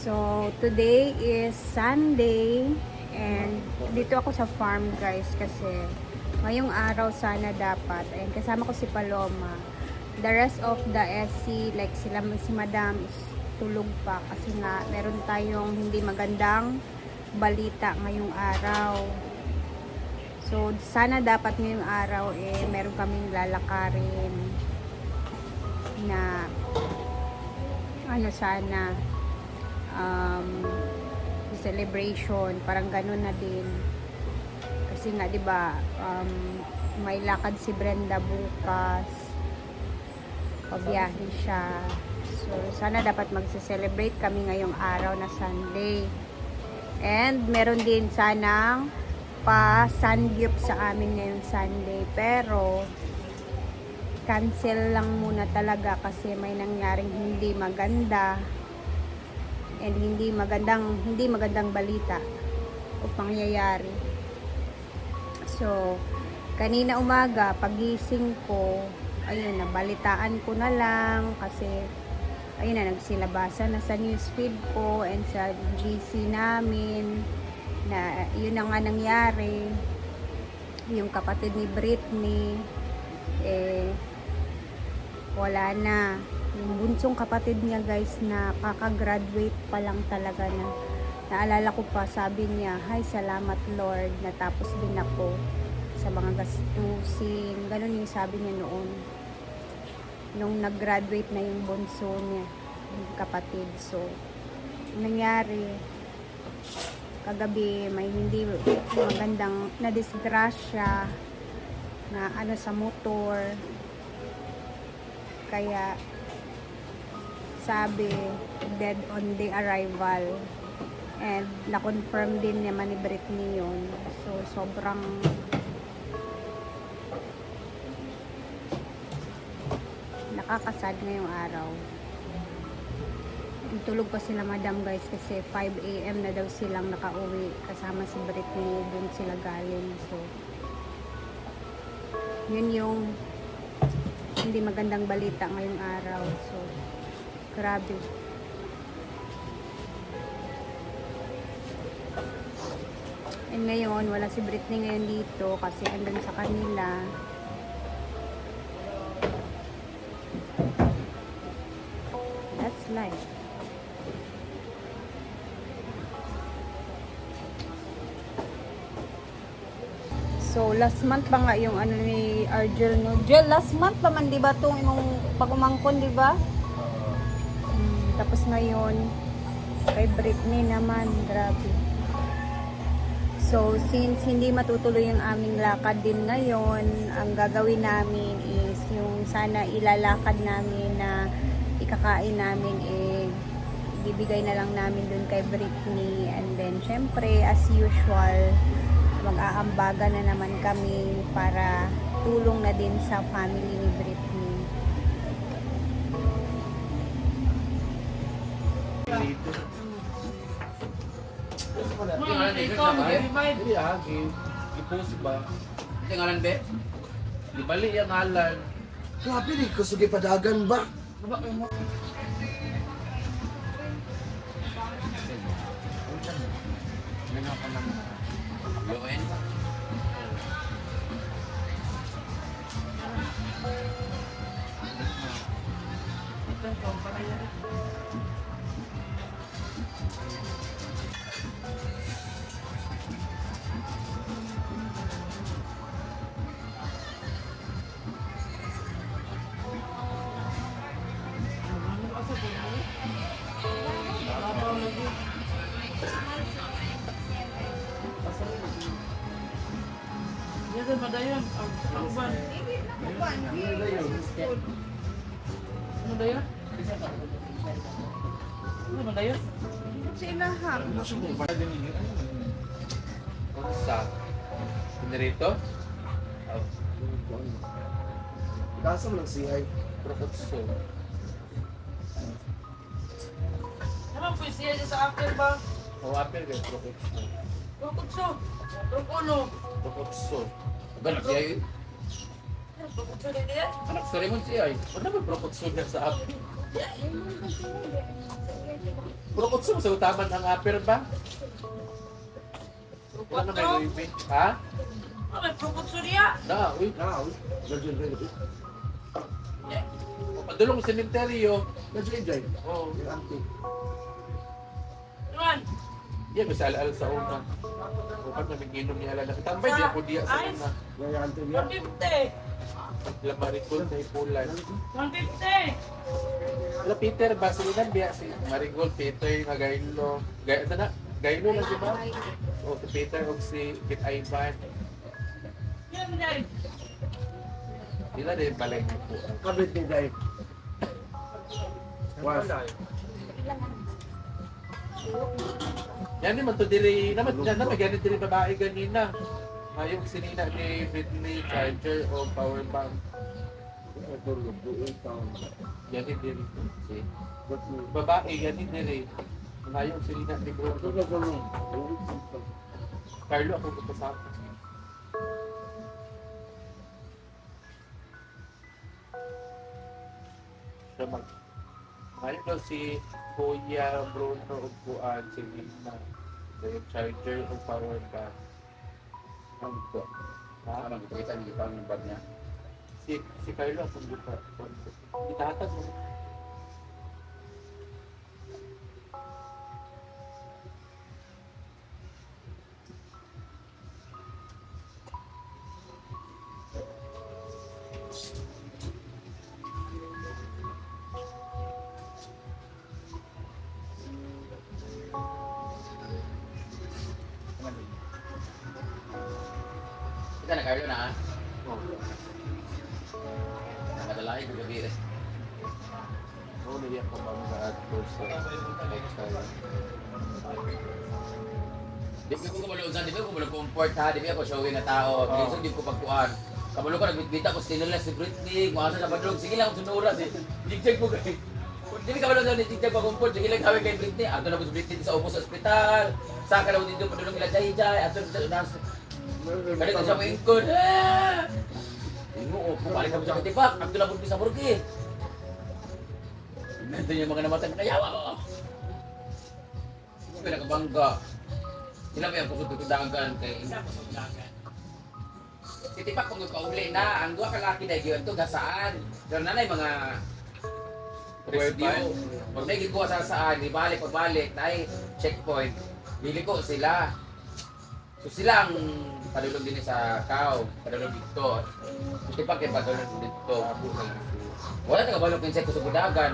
So, today is Sunday and dito ako sa farm guys kasi ngayong araw sana dapat. Ayan, kasama ko si Paloma. The rest of the SC, like sila si Madam is tulog pa kasi nga meron tayong hindi magandang balita ngayong araw. So, sana dapat ngayong araw meron kaming lalakarin na sana celebration, parang ganun na din kasi nga 'di ba may lakad si Brenda bukas, pabiyahe siya, so sana dapat magse-celebrate kami ngayong araw na Sunday. And meron din sanang pa sangyup sa amin ngayong Sunday, pero cancel lang muna talaga kasi may nangyaring hindi maganda and hindi magandang balita o pangyayari. So, kanina umaga, pagising ko, ayun, nabalitaan ko na lang kasi ayun na, nagsilabasan na sa newsfeed ko and sa GC namin na yun na nga nangyari. Yung kapatid ni Britney wala na. Yung bunsong kapatid niya guys na kakagraduate pa lang talaga na. Naalala ko pa, sabi niya, "Hay, salamat Lord, natapos din ako sa mga gastusin." Ganun yung sabi niya noon. Nung nag-graduate na yung bunso niya, yung kapatid. So, nangyari, kagabi may hindi magandang na disgrasya na sa motor. Kaya sabi dead on the arrival, and na-confirm din naman ni Britney yun. So sobrang nakakasad ngayong araw. Tulog pa sila Madam guys kasi 5 AM na daw silang nakauwi kasama si Britney, dun sila galing. So yun yung hindi magandang balita ngayong araw. So grabe. And ngayon wala si Britney ngayon dito kasi andun sa kanila. That's life. So, last month pa nga yung ni Argel, no? Jel, last month pa man, di ba? Itong imong pagumangkon, di ba? Tapos ngayon, kay Britney naman, grabe. So, since hindi matutuloy yung aming lakad din ngayon, ang gagawin namin is yung sana ilalakad namin na ikakain namin, bibigay na lang namin dun kay Britney. And then, syempre, as usual, mag-aambaga na naman kami para tulong na din sa family ni Britney. Tingalan be? Di bali yung ngalan. Grabe rin, kusugi padagan ba? Yun. Yan madayon. Ang uban. Ano dayon? Ano madayon? Sila ha. Sa Pinarito? Nasa mo lang siya. Prokotso. Ano po siya sa akin ba? O apel kay Prokotso. Tukutso. Tukuno. Prokotso. Ganap siya yun? Tukutso din yan. Anak sa Raymond siya ay. Ano ba Prokotso niya sa apel? Prokotso Prokutso, sa utaman ng upper ba? Wala na may Prokutso? Louis V. Ha? Ah, may prokutso niya. Na, uy. Now, Virgin Railway. Padulong sa sementeryo. Virgin Drive. Oo. Yung auntie. Naman. Yan, mas alaal sa una. Upag na naginom niya alala. Tambay di ako diya sa Ice. una. Yung auntie niya. 150. Lamarikol na ipulan. 150. Wala Peter ba? Silinan biya si Marigold, Peter, nga Gailo. Ano na? Gailo lang di ba? O si Peter o si Kit Ivan. Yan, guys. Sila din pala yung po. Kabit ni Dai. Was. Yan naman to diri, naman yan naman ganit diri babae ganina. Ngayong sinina ni Britney charger o power bank. Yan din diri. Si babae yan din diri. Ngayong sinina ni Bruno. Carlo ako ko sa siya mag ngayon daw si Kuya Bruno o Kuan si Lina yung charger o power bank ang ito ha? Ano, kita niyo pa ang bag niya. Si Carlo kung buka itahatag mo Kita na kayo na ha. oh. Nakadalahin ko gabi rin. Oo, naiyak ko mga ato sa Di ko kumulong sa, di ko kumulong comfort ha, di ko showing na tao. Minsan di ko pagkuhan. Kabalo ko nagbitbita ko sila si Britney, kung asa sa padrong, sige lang kung sunura si Jigjag ko kay. Hindi kabalo sa ni Jigjag pa comfort, sige lang kawin kay Britney. Ato na po si Britney sa upo sa ospital. Saka daw dito padulong nila jay-jay, ato sa unas. Kaya ko sa maingkod. Ingo, balik kami sa katipak, ato na po sa burgi. Nandun yung mga namatay, kayawa mo! Kaya nakabangga. Sila ba yung kusog-tutudangan kay isa kusog-tudangan? Si Tipak kung kauli na, ang dua kalaki na yun to gasaan. Pero nanay mga review. Pag may gikuha sa saan, ibalik, pagbalik, na checkpoint, liliko sila. So sila ang padulog din sa Kao, padulog dito. Si Tipak yung padulog dito. Wala taga balok yung sa kusog-tudagan.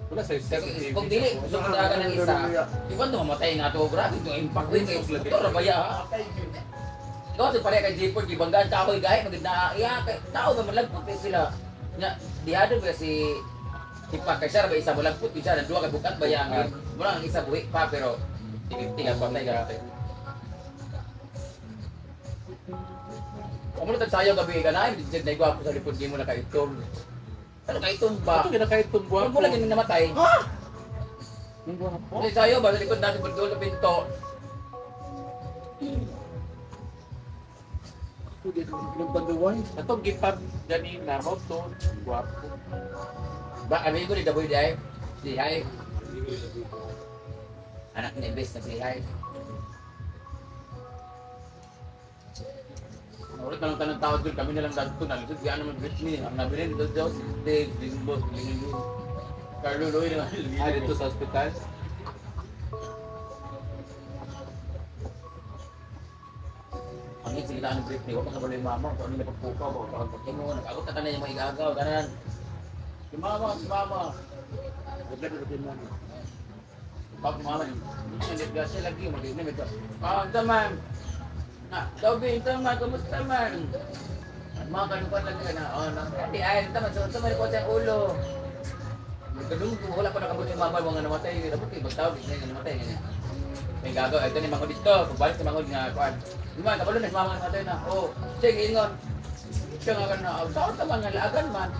wala sa Kasi kung dili, kusog-tudagan ng isa, di ba ito mamatay nga ito? Grabe ito, impact rin kayo. Ito, rabaya ha? Ikaw, ito pala kay J-Port, ibanggaan tao gaya, maganda, iya, tao ba malagpot kayo sila. Dihado ba si Tipak, kay siya ba isa malagpot, isa na duwa kay bukat bayangan. Mula ang isa buhi pa, pero tingting ang patay ka natin. Kung mo na sayo gabi ka na, hindi na igwapo sa lipod, di mo na kaitong. Ano kaitong ba? ito ginakahit itong buwan Kung mo lang yung namatay. Ha? Kasi sayo ba, sa likod natin, pagdulo pinto. Nagbanduwan. atong gipad ganina mo to guwapo Ba, kami ko ni Daboy Day. Si Hay. Anak ni Imbes na si Hay. Ulit na lang tanong tawad doon, kami na lang dito na. Lisod, kaya naman Britney. Ang nabilin dito daw si Dave, Bingbo, Lingin. Carlo Loy na. dito sa ospital Ang sige na ng Britney, huwag makabalo yung mama. Kung ano may pagpukaw, huwag pagpukin mo. Nag-agot na ka na yung mga igagaw, ganan. Si mama, si mama. Wala na din namin. Pag mama, hindi siya lagi, mag-inom ito. Ah, taman. Na, Dobby, taman, kumusta man? Mga kalupan lang ka na, oh, hindi ay, taman, so may ko sa ulo. Nagkadung, wala pa nakabot yung mama, mga namatay, dapat kayo magtawag, hindi namatay, ganyan. May gagaw, ito ni Mangod dito, pagbalik sa Mangod nga, kuhan. Di man, kabalo na si mama namatay na, oh, sige, ingon. Siya nga ka na, saan taman nga, laagan man.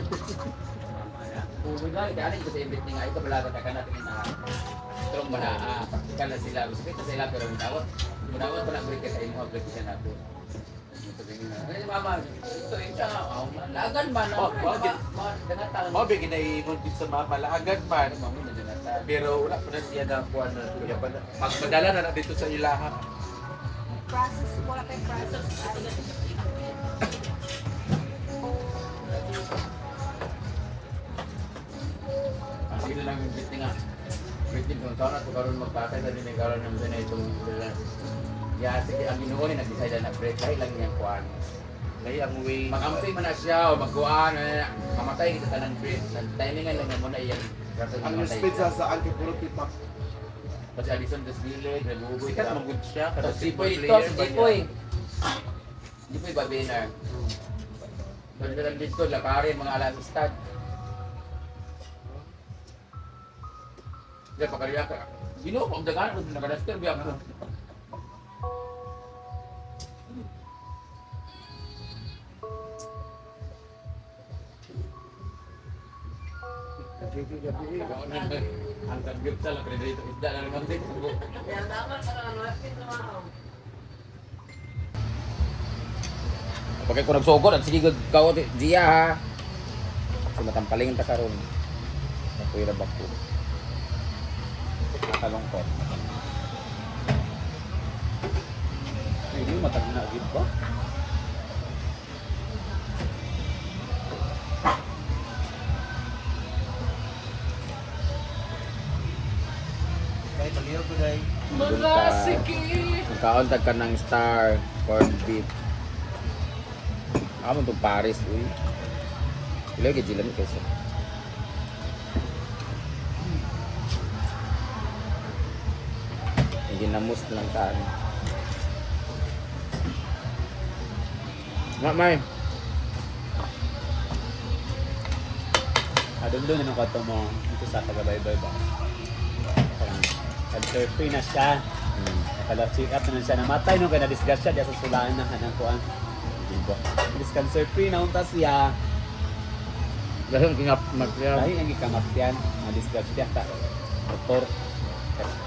Uwi nga, daanin ko sa ibit niya, ito balaga ka natin na tulong mo na, praktikal na sila. Gusto kita sila, pero munawat pa lang break sa inyo, break siya nato. Ay, mama, ito yung siya, lagan man, Oh, bakit? mga dangatang. mo bigyan na iingon din sa mga malaagan man Mama, na dangatang. Pero wala pa na siya na kuha na. Kaya pa na. Magpadala na na dito sa ilaha. Process, wala pa yung process. Ang sila lang yung biti nga. Biti kung taon na ito karoon magpatay sa din karoon ng din itong ya sige ang ginuon ni nag-decide na break dahil lang niyang kuan. Ngay ang way. Makampi man na siya o magkuan mamatay kita tanan break. Timingan lang mo na iyang rason Ang yung speed sa saan kay puro tipak. Kasi Alison das Gile, nagugoy Sikat magud siya. Kada Tapos Jipoy ito, player si ba Jipoy. niya? Jipoy Babinar. Doon lang dito, lakarin mga alamistad. Diyan, pagkariya ka. Ginoo, kung dagan ko, nakadaster biya ko. Ang tagyot sa lang, pinadali ito isda na naman din. Kaya dapat ka na lapit na maaw. Pagkay ko nagsugod at sige good kao Gia ha. Kasi matampalingin ta karon. Ako'y rabak ko. Nakalungkot. Hindi matag na gid ba? Kay paliw ko dai. Mga sige! Magkaontag ka ng star, corned beef. Ako itong Paris, uy. Ilaw kay Jilan kasi. Hindi namus na lang kaan. May. Doon ano ka to mo dito sa taga-baybay ba? Parang cancer free na siya. Nakala-check up na siya. Namatay nung kaya na-discuss siya diya sa sulaan na kanang kuan. Hindi ba? This cancer free na unta siya. Dahil kingap magkaya. Dahil ang ikamat yan. Na-discuss siya ta. Motor.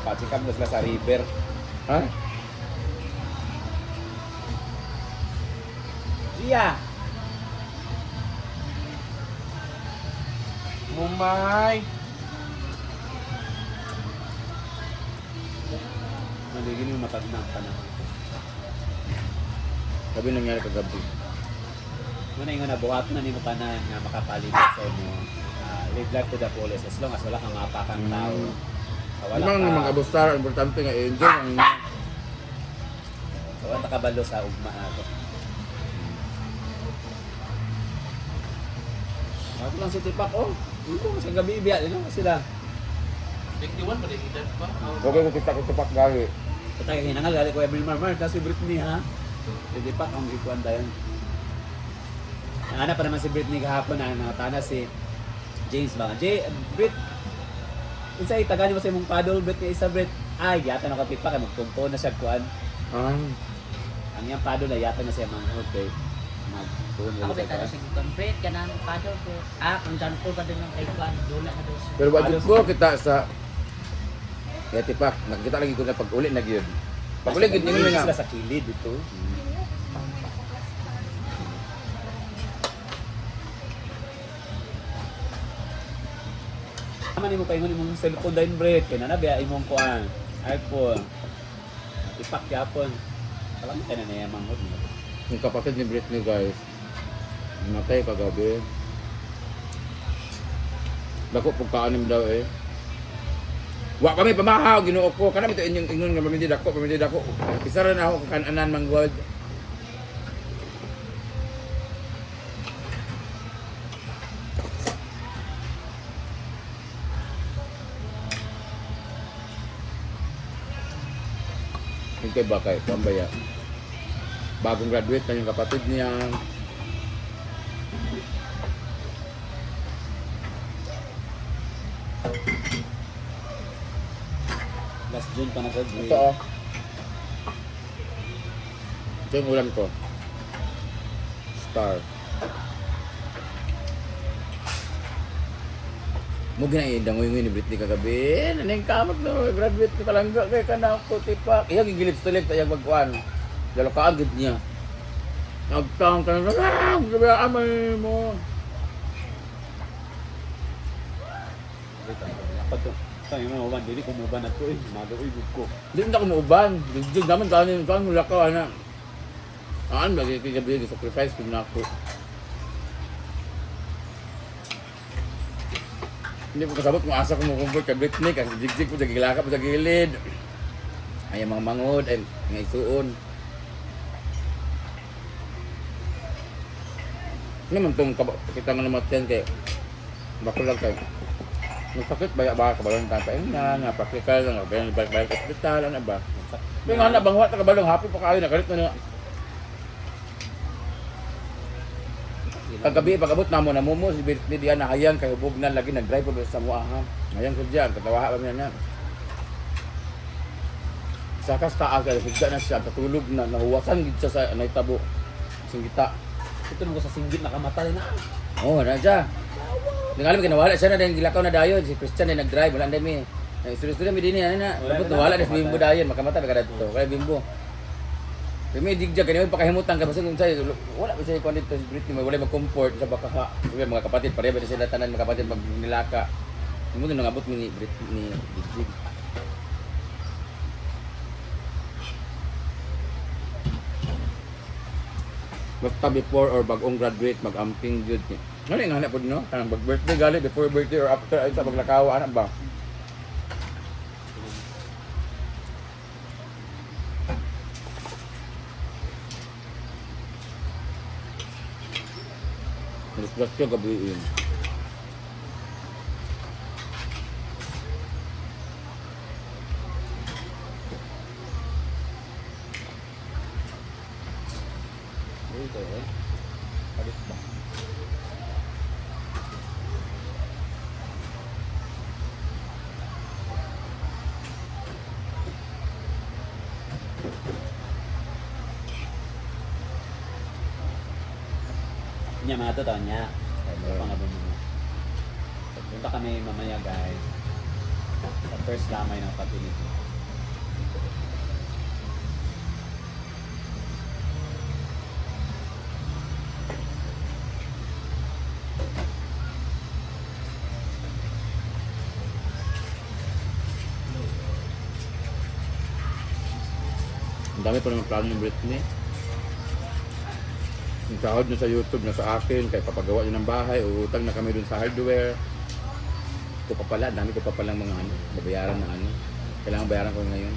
Pa-check up na sila sa river. Ha? Siya! Mumay. Maligin yung matag na pa na. Sabi nangyari kagabi. Muna yung nabuhat na ni mo tanan na makapalitan sa inyo. Live life to the fullest as long as wala kang mapakang tao. Wala ka mga abustar, importante nga enjoy ang wala ka kabalo sa ugma na to. Ako lang si Tipak, oh. Ito, sa gabi biya, sila. 21 pa rin edad pa. okay ko kita ko tupak gali. Ito yung hinangal, gali ko every marmar, kasi Britney ha. Si Tipak, ang ikuan tayo. Nahanap pa naman si Britney kahapon na nakatana si James ba? Brit, isa itagani mo sa imong paddle, Brit nga isa Brit. Ay, yata na ka Tipak, magpunto na siya kuan. Ang yung paddle na yata na siya manghod kay magtuon Ako ulit beta na siya. sige complete ka na ng paddle ko. Kung dyan po ka din ng kaipan, doon na doon. Pero wajud ko kita sa kaya tipak, nakita lagi ko na pag-uli na gyud. Pag-uli gyud ningon Sila nga. sa kilid dito. Tama ni mo paingon imong cellphone dahil break kay na biya imong kuan iPhone. Ipak yapon. Alam ka na niya manghod mo. Yung kapatid ni Britney guys, namatay kagabi. Dako pug kaanim daw eh. Wa kami pamahaw Ginoo ko kana bitaw inyong ingon nga pamindi dako. Isa ra na ako kakanan manggod. Hintay ba kay pambaya? Bagong graduate na yung kapatid niya. Last June pa nag-graduate. Ito oh. Ito yung ulam ko. Star. Mo ginaindangoy ni Britney kagabi. Naneng kamot no, graduate ka lang kay kana ko tipak. Iya gigilid sa leg tayag magkuan. Dalo ka agad niya. Nagtang ka na, sabi amay mo. Wait, ako to. Tayo mga uban, dili ko uban na to eh. Magawi ko. Hindi na ako mauban. Digdig naman kanin mula ka ana. Aan lagi gabi sacrifice ko na ako. Hindi ko kasabot kung asa ko mo convert ka Britney kasi digdig po gilaka po sa gilid. Ay mga mangod ay nga isuon. Naman tong kita nga naman kay bakulag kay sakit ba kabalong tatay nga praktikal nga balik sa ospital ano ba. Pero nga na bangwa ta kabalong happy pa kayo na galit na. Kagabi pagabot namo na mumo si Britney diyan na hayang kay hubog na lagi nag-drive pa sa mua ha. Hayang ko diyan katawa pa niya. Sa taas kay higda na siya katulog na nahuwasan gid siya sa naitabo. Singgita. Ito nung sa singgit nakamatay na. Oh, na siya. Ngalim kinawala siya na dahil gilakaw na dayon si Christian ay nag-drive wala ndami. Istorya mi dinhi ana na. Dapat nawala na si Bimbo dayon makamata ba kada dito. Kaya Bimbo. May digja kanina pakahimutan ka basta kung sa'yo wala ba sa'yo kung dito si Britney wala mag-comfort sa baka sabi mga kapatid pareha ba sila tanan mga kapatid pag nilaka mo nang abot ni Britney digdig basta before or bagong graduate mag-amping good ano yung hanap po no? Kanang birthday gali before birthday or after ay sa paglakaw anak ba? Discuss ko gabi yun. Ito eh. Palit ba? Nya mga totoo niya. Ito pa nga bumili. Punta kami mamaya guys. Sa first lamay ng patinito. Ang dami pa naman plano ng Britney. Yung sahod nyo sa YouTube na sa akin, kaya papagawa nyo ng bahay, uutang na kami dun sa hardware. Ito pa pala, dami ko pa palang mga ano, babayaran na ano. Kailangan bayaran ko ngayon.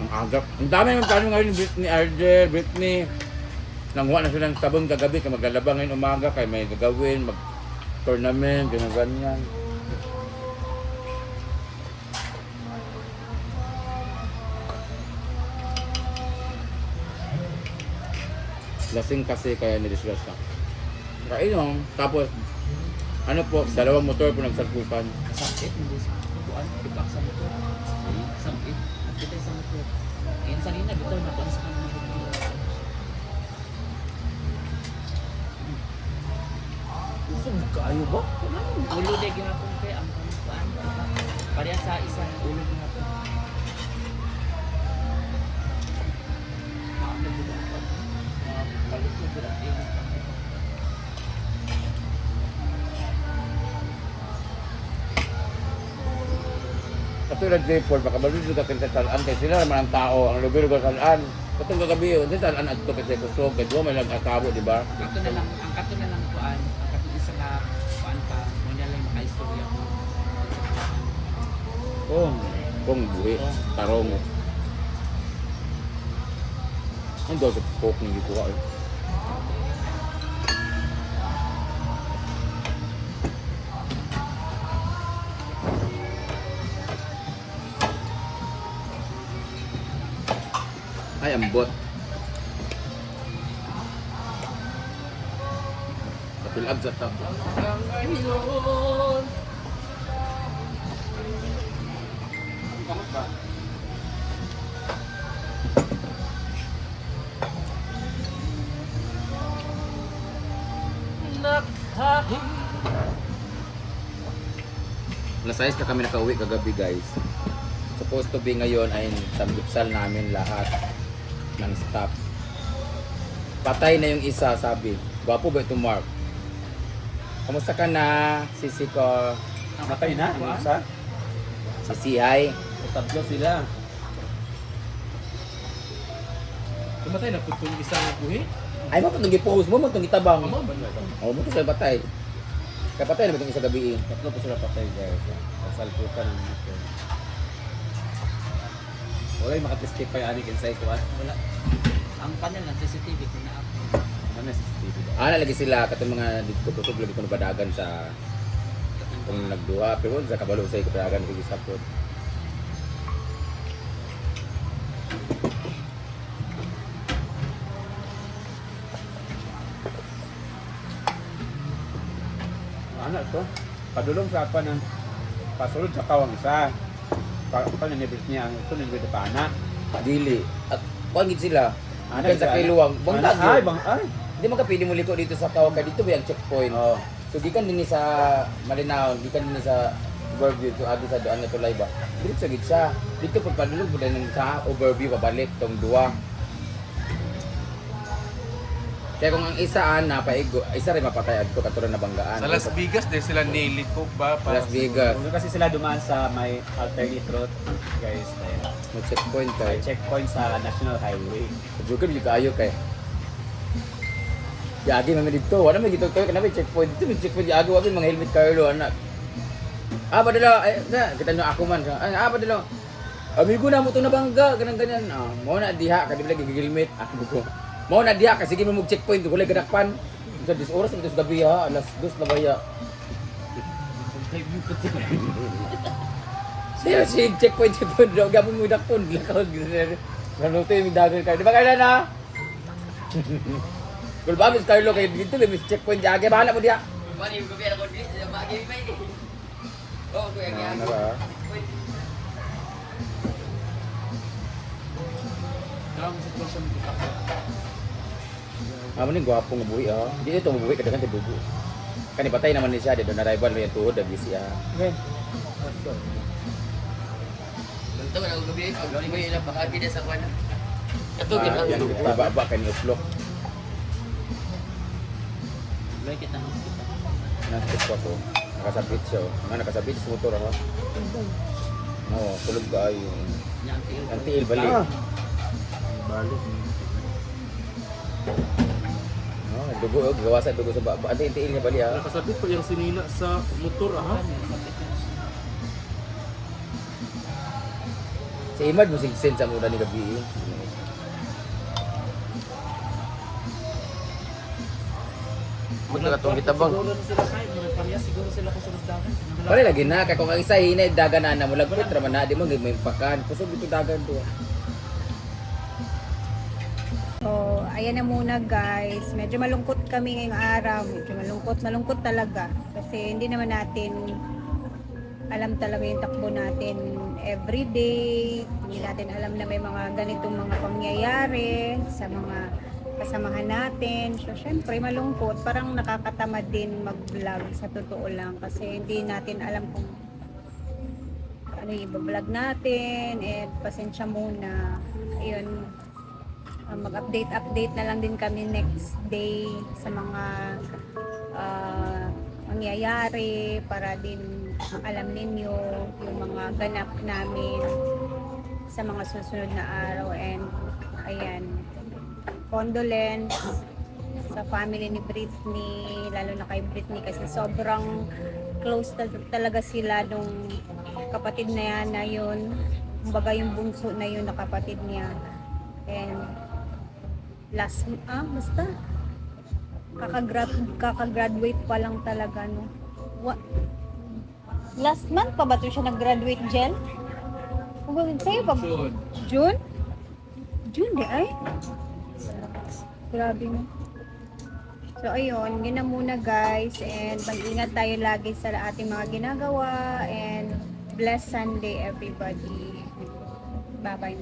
Ang agap. Ang dami naman plano ngayon ni Britney, Ardel, Britney. Nangwa na silang sabon kagabi, kaya maglalaba ngayon umaga, kaya may gagawin, mag-tournament, ganyan-ganyan. Lasing kasi kaya nidiscuss na. Kainom, tapos ano po, dalawang motor po nagsalpukan. Sakit, hindi sa kukuan, ibak sa motor. Sakit, nakita sa motor. Ayan sa lina, bitaw na sa kanila. Gusto mo kaayo ba? Ulo de ginapon kay ang kuan. Pareha sa isang ulo ginapon. Balik ko sila Katulad J4, baka balito ka sa talaan kaya sila naman ang tao, ang lugar-lugar talaan. Katong kagabi yun, sa talaan at ito kasi kusog, kaya doon may nag-akabo, di ba? Kato na lang, ang kato na lang kuan, ang kato isa nga kuan pa, mo na lang makaistorya ko. Kung buhi, tarong. Ang daw sa coke ni Gito ka eh. Ay, ambot. Kapilab sa tap. Alas 6 na kami nakauwi kagabi guys. Supposed to be ngayon ay samgipsal namin lahat ng staff. Patay na yung isa sabi. Gwapo ba ito Mark? Kamusta ka na, sisi ko? Matay na, ano sa? Sisi, hi. Tatlo sila. Tumatay na po itong isang buhi. Ay mo itong i-post mo, mo itong itabang. Amo ba na ito? Oo, mo itong sila patay. Kaya patay na ba itong isa gabi? Tatlo po sila patay guys. Kasalpukan ng motor. Wala yung makatestify ani kinsay ko at Wala. Ang panel ng CCTV kung na ako. ano sa TV ba? Lagi sila katong mga dito kusog lagi ko nabadagan sa kung nagduha pero sa kabalo sa ikapadagan kay sapot. Ano to? Padulong sa apa ng pasulod sa kawang isa. Paninibit niya ang sunod pa anak. Dili. At kuan gid sila. Anak Sa Kailuwang, bangtag Ay, yun. bang ay. Hindi mo ka pwede mo liko dito sa Kawang dito ba yung checkpoint. Oh. So gikan din ni sa Malinao, gikan din ni sa overview to agi sa doan na tulay ba. Dito sa gitsa. Dito pag padulog mo din sa overview pabalik tong duwa. Kaya kung ang isa napaigo, isa rin mapatay ko katulad na banggaan. Sa Las Vegas din sila niliko ba? Sa Las Vegas. Kung kasi sila dumaan sa may alternate route, guys. May checkpoint May kay. checkpoint sa National Highway. Joker di kaayo kay. Yagi man dito, wala may dito kay may checkpoint dito, may checkpoint yagi wa mga helmet Carlo anak. Padala ay na kita nyo ako man. Padala. Amigo na mo to na bangga, ganyan. Mo na diha kadi lagi gigilmet. Ako ko. Mo na diha kasi gimo mo checkpoint ko lagi dakpan. Sa 10 oras sa gabi ha, alas 2 na baya. Siya si checkpoint do gabon mo dakpon lakaw. Ano to yung dagan ka. Di ba kaya na? Kung ba Miss Carlo kayo dito, may checkpoint yagi, bahala mo diha. Mani ko pera ko dito, bagay pa ini. Oh, kuya kaya. Ano ba? Ang sitwasyon ko pa. Amo ni gwapong mabuhi ah. Di ito mabuhi kadagan ti dugo. Kani patay naman ni siya dito na rival may tuhod agi siya. Okay. Ito na ulo biya, pag ko ila baka gid sa kwan. Ito gid Yan baba kani uslok. Lay kita nang kita. Nakit ko ako. Nakasabit siya. Nga nakasabit sa motor ha. Oo, tulog ka ay. Nya ang tiil. Ang tiil balik. Balik. Dugo gawa sa dugo sa baba. Ang tiil niya bali ha. Nakasabit pa yung sinina sa motor ha. Si Imad mo sig-send sa muna ni gabi. Magkakatong kita bang? Siguro na sila kay, parehas siguro sila ko sunod dagan. Wala lagi na kay kung ang isa hinay dagan na mo lagpit ra man na di mo may pakan. Kusog dito dagan to. So, ayan na muna guys. Medyo malungkot kami ngayong araw. Medyo malungkot talaga. Kasi hindi naman natin alam talaga yung takbo natin everyday. Hindi natin alam na may mga ganitong mga pangyayari sa mga kasamahan natin. So, syempre malungkot. Parang nakakatamad din mag-vlog sa totoo lang. Kasi hindi natin alam kung ano yung i-vlog natin. And pasensya muna. Ayun. Mag-update na lang din kami next day sa mga mangyayari para din alam ninyo yung mga ganap namin sa mga susunod na araw. And ayan, condolence sa family ni Britney, lalo na kay Britney kasi sobrang close talaga sila nung kapatid na yan na yun, kumbaga yung bunso na yun na kapatid niya. And basta kakagraduate pa lang talaga, no? Last month pa ba ito siya nag-graduate, Jen? Sa'yo pa? June? June di ay? Grabe mo. So ayun, yun na muna guys, and mag-ingat tayo lagi sa ating mga ginagawa, and blessed Sunday everybody. Bye bye.